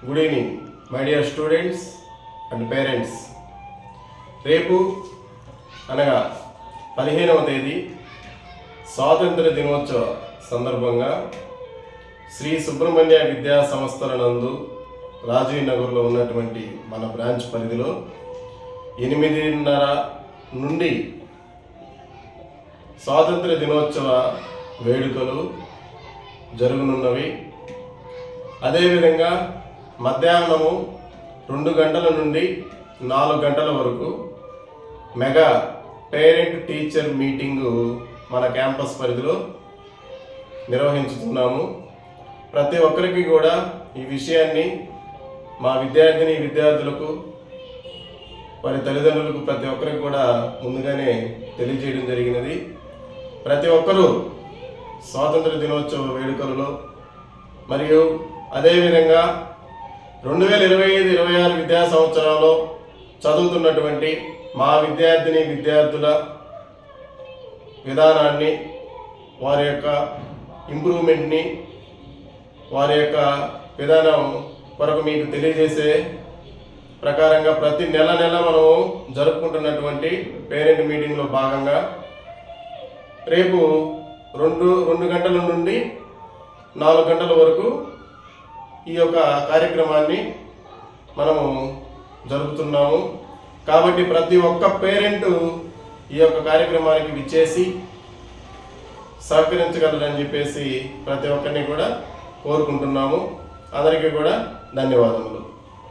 Good evening my dear students and parents. రేపు అనగా 15వ తేదీ స్వాతంత్ర దినోత్సవ సందర్భంగా శ్రీ సుబ్రహ్మణ్య విద్యా సంస్థల నందు రాజీవ్ నగర్లో ఉన్నటువంటి మన బ్రాంచ్ పరిధిలో 8:30 నుండి స్వాతంత్ర దినోత్సవ వేడుకలు జరగనున్నవి. అదేవిధంగా మధ్యాహ్నము 2 గంటల నుండి 4 గంటల వరకు మెగా పేరెంట్ టీచర్ మీటింగు మన క్యాంపస్ పరిధిలో నిర్వహించుతున్నాము. ప్రతి ఒక్కరికి కూడా ఈ విషయాన్ని మా విద్యార్థులకు వారి తల్లిదండ్రులకు ప్రతి ఒక్కరికి కూడా ముందుగానే తెలియజేయడం జరిగినది. ప్రతి ఒక్కరూ స్వాతంత్ర దినోత్సవ వేడుకలలో మరియు అదేవిధంగా 2025-26 విద్యా సంవత్సరంలో చదువుతున్నటువంటి మా విద్యార్థుల విధానాన్ని, వారి యొక్క ఇంప్రూవ్మెంట్ని, వారి యొక్క విధానం కొరకు మీకు తెలియజేసే ప్రకారంగా ప్రతి నెల మనము జరుపుకుంటున్నటువంటి పేరెంట్ మీటింగ్లో భాగంగా రేపు 2 గంటల నుండి 4 గంటల వరకు ఈ యొక్క కార్యక్రమాన్ని మనము జరుపుతున్నాము. కాబట్టి ప్రతి ఒక్క పేరెంటు ఈ యొక్క కార్యక్రమానికి విచ్చేసి సహకరించగలరని చెప్పేసి ప్రతి ఒక్కరిని కూడా కోరుకుంటున్నాము. అందరికీ కూడా ధన్యవాదములు.